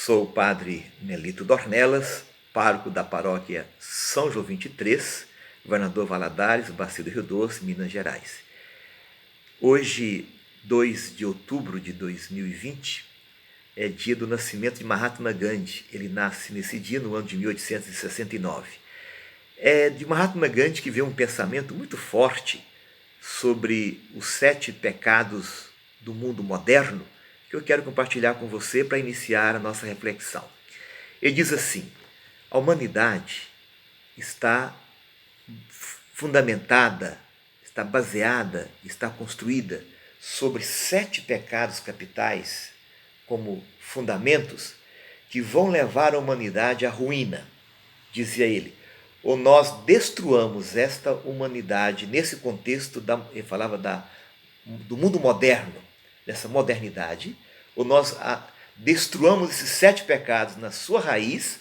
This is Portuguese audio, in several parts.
Sou o padre Melito Dornelas, pároco da paróquia São João 23, Governador Valadares, Bacia do Rio Doce, Minas Gerais. Hoje, 2 de outubro de 2020, é dia do nascimento de Mahatma Gandhi. Ele nasce nesse dia, no ano de 1869. É de Mahatma Gandhi que veio um pensamento muito forte sobre os 7 pecados do mundo moderno, que eu quero compartilhar com você para iniciar a nossa reflexão. Ele diz assim: a humanidade está fundamentada, está baseada, está construída sobre 7 pecados capitais como fundamentos que vão levar a humanidade à ruína, dizia ele. Ou nós destruamos esta humanidade nesse contexto, ele falava do mundo moderno, dessa modernidade, ou nós destruamos esses 7 pecados na sua raiz,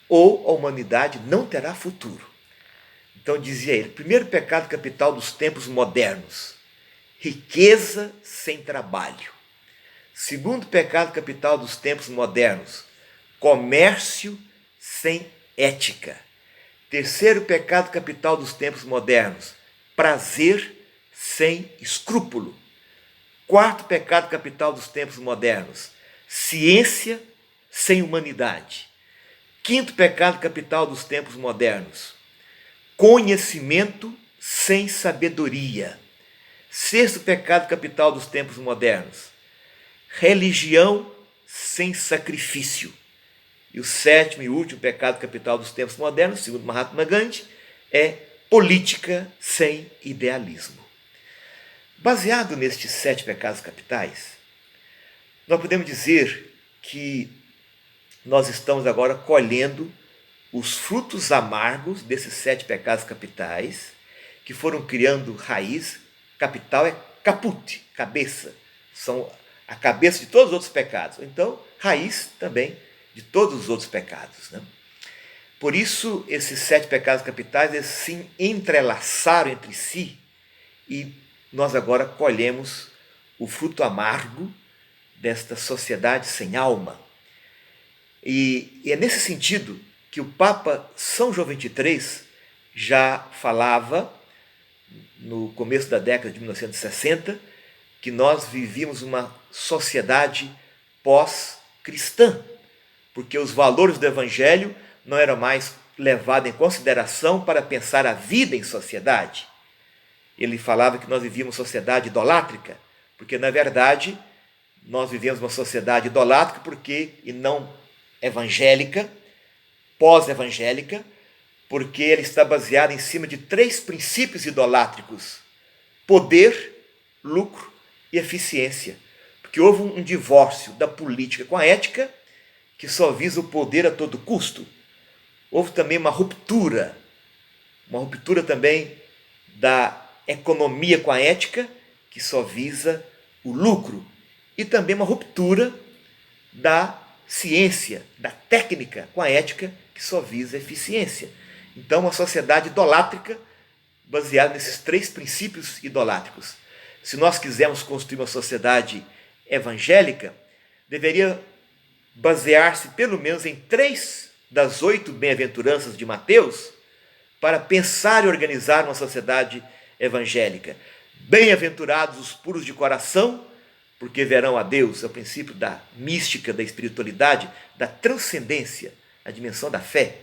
ou a humanidade não terá futuro. Então dizia ele, primeiro pecado capital dos tempos modernos, riqueza sem trabalho. Segundo pecado capital dos tempos modernos, comércio sem ética. Terceiro pecado capital dos tempos modernos, prazer sem escrúpulo. Quarto pecado capital dos tempos modernos, ciência sem humanidade. Quinto pecado capital dos tempos modernos, conhecimento sem sabedoria. Sexto pecado capital dos tempos modernos, religião sem sacrifício. E o sétimo e último pecado capital dos tempos modernos, segundo Mahatma Gandhi, é política sem idealismo. Baseado nestes 7 pecados capitais, nós podemos dizer que nós estamos agora colhendo os frutos amargos desses 7 pecados capitais, que foram criando raiz. Capital é caput, cabeça, são a cabeça de todos os outros pecados. Então, raiz também de todos os outros pecados, né? Por isso, esses 7 pecados capitais, eles se entrelaçaram entre si e nós agora colhemos o fruto amargo desta sociedade sem alma. E é nesse sentido que o Papa São João 23 já falava, no começo da década de 1960, que nós vivíamos uma sociedade pós-cristã, porque os valores do Evangelho não eram mais levados em consideração para pensar a vida em sociedade. Ele falava que nós vivíamos uma sociedade idolátrica, porque na verdade nós vivemos uma sociedade idolátrica e não evangélica, pós-evangélica, porque ele está baseado em cima de 3 princípios idolátricos: poder, lucro e eficiência. Porque houve um divórcio da política com a ética, que só visa o poder a todo custo. Houve também uma ruptura também da economia com a ética, que só visa o lucro. E também uma ruptura da ciência, da técnica com a ética, que só visa a eficiência. Então, uma sociedade idolátrica baseada nesses 3 princípios idolátricos. Se nós quisermos construir uma sociedade evangélica, deveria basear-se pelo menos em 3 das 8 bem-aventuranças de Mateus para pensar e organizar uma sociedade evangélica. Bem-aventurados os puros de coração, porque verão a Deus. É o princípio da mística, da espiritualidade, da transcendência, a dimensão da fé.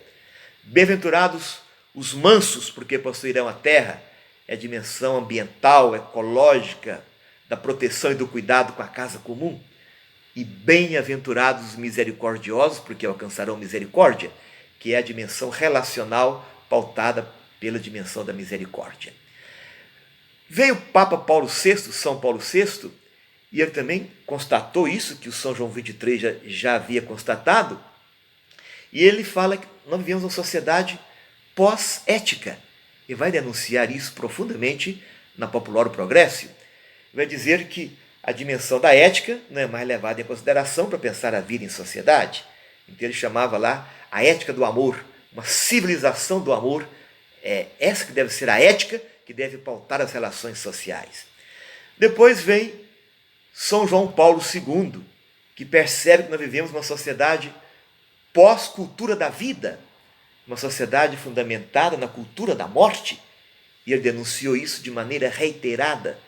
Bem-aventurados os mansos, porque possuirão a terra. É a dimensão ambiental, ecológica, da proteção e do cuidado com a casa comum. E bem-aventurados os misericordiosos, porque alcançarão misericórdia, que é a dimensão relacional pautada pela dimensão da misericórdia. Veio o Papa Paulo VI, São Paulo VI, e ele também constatou isso, que o São João 23 já havia constatado, e ele fala que nós vivemos uma sociedade pós-ética, e vai denunciar isso profundamente na Popular Progressio. Vai dizer que a dimensão da ética não é mais levada em consideração para pensar a vida em sociedade. Então ele chamava lá a ética do amor, uma civilização do amor. É essa que deve ser a ética que deve pautar as relações sociais. Depois vem São João Paulo II, que percebe que nós vivemos uma sociedade pós-cultura da vida, uma sociedade fundamentada na cultura da morte, e ele denunciou isso de maneira reiterada,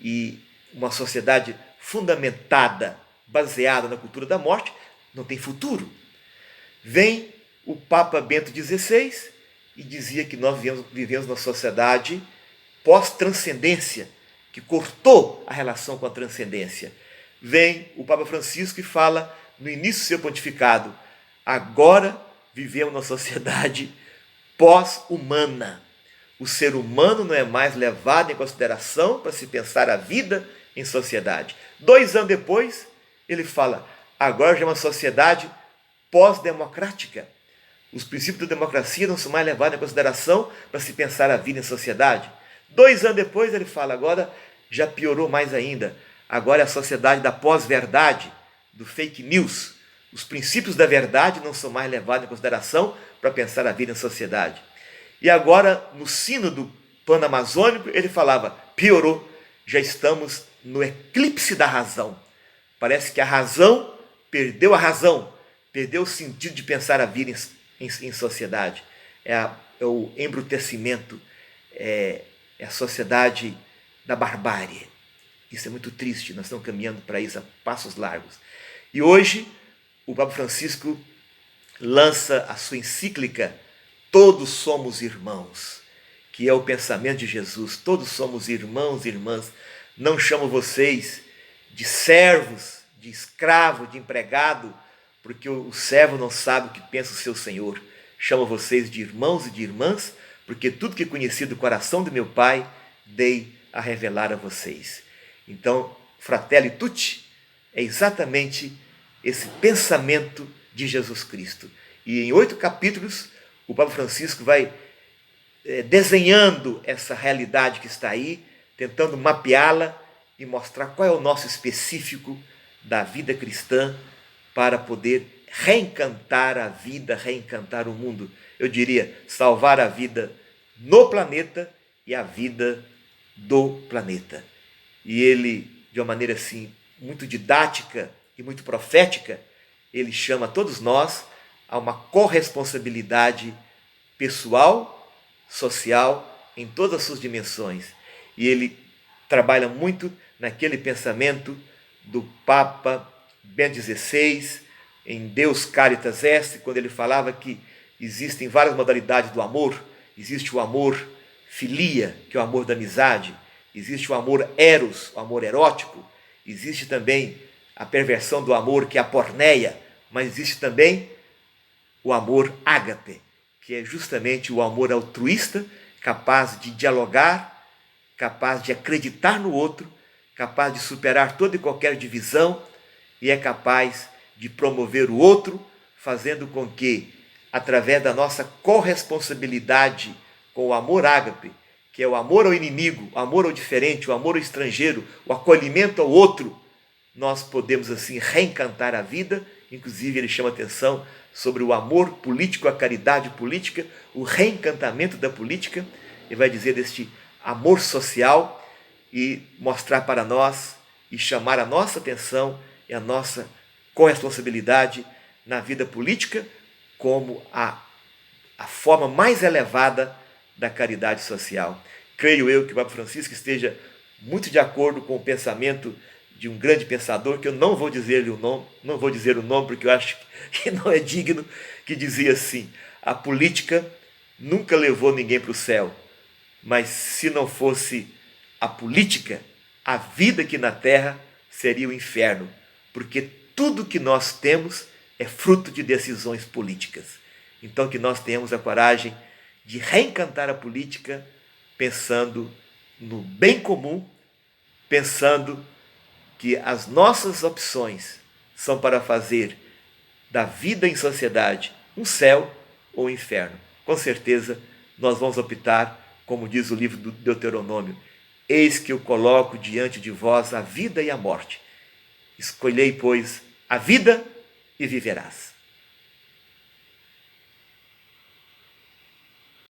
e uma sociedade fundamentada, baseada na cultura da morte, não tem futuro. Vem o Papa Bento XVI e dizia que nós vivemos numa sociedade pós-transcendência, que cortou a relação com a transcendência. Vem o Papa Francisco e fala, no início do seu pontificado, agora vivemos numa sociedade pós-humana. O ser humano não é mais levado em consideração para se pensar a vida em sociedade. 2 anos depois, ele fala, agora já é uma sociedade pós-democrática. Os princípios da democracia não são mais levados em consideração para se pensar a vida em sociedade. 2 anos depois ele fala, agora já piorou mais ainda. Agora é a sociedade da pós-verdade, do fake news. Os princípios da verdade não são mais levados em consideração para pensar a vida em sociedade. E agora, no sínodo pan-amazônico, ele falava, piorou, já estamos no eclipse da razão. Parece que a razão perdeu a razão, perdeu o sentido de pensar a vida em sociedade. É o embrutecimento, é a sociedade da barbárie. Isso é muito triste, nós estamos caminhando para isso a passos largos. E hoje, o Papa Francisco lança a sua encíclica Todos somos irmãos, que é o pensamento de Jesus. Todos somos irmãos e irmãs. Não chamo vocês de servos, de escravo, de empregado, porque o servo não sabe o que pensa o seu senhor. Chamo vocês de irmãos e de irmãs, porque tudo que conheci do coração do meu Pai, dei a revelar a vocês. Então, Fratelli Tutti é exatamente esse pensamento de Jesus Cristo. E em 8 capítulos, o Papa Francisco vai desenhando essa realidade que está aí, tentando mapeá-la e mostrar qual é o nosso específico da vida cristã para poder reencantar a vida, reencantar o mundo. Eu diria, salvar a vida no planeta e a vida do planeta. E ele, de uma maneira assim, muito didática e muito profética, ele chama todos nós a uma corresponsabilidade pessoal, social, em todas as suas dimensões. E ele trabalha muito naquele pensamento do Papa Bento XVI, em Deus Caritas Est, quando ele falava que existem várias modalidades do amor. Existe o amor filia, que é o amor da amizade. Existe o amor eros, o amor erótico. Existe também a perversão do amor, que é a porneia. Mas existe também o amor ágape, que é justamente o amor altruísta, capaz de dialogar, capaz de acreditar no outro, capaz de superar toda e qualquer divisão e é capaz de promover o outro, fazendo com que, através da nossa corresponsabilidade com o amor ágape, que é o amor ao inimigo, o amor ao diferente, o amor ao estrangeiro, o acolhimento ao outro, nós podemos assim reencantar a vida. Inclusive ele chama atenção sobre o amor político, a caridade política, o reencantamento da política, e vai dizer deste amor social e mostrar para nós e chamar a nossa atenção e a nossa corresponsabilidade na vida política como a forma mais elevada da caridade social. Creio eu que o Papa Francisco esteja muito de acordo com o pensamento de um grande pensador, que eu não vou dizer o nome porque eu acho que não é digno, que dizia assim: a política nunca levou ninguém para o céu, mas se não fosse a política, a vida aqui na terra seria o inferno, porque tudo que nós temos é fruto de decisões políticas. Então que nós tenhamos a coragem de reencantar a política pensando no bem comum, pensando que as nossas opções são para fazer da vida em sociedade um céu ou um inferno. Com certeza nós vamos optar, como diz o livro do Deuteronômio: eis que eu coloco diante de vós a vida e a morte. Escolhei, pois, a vida e viverás.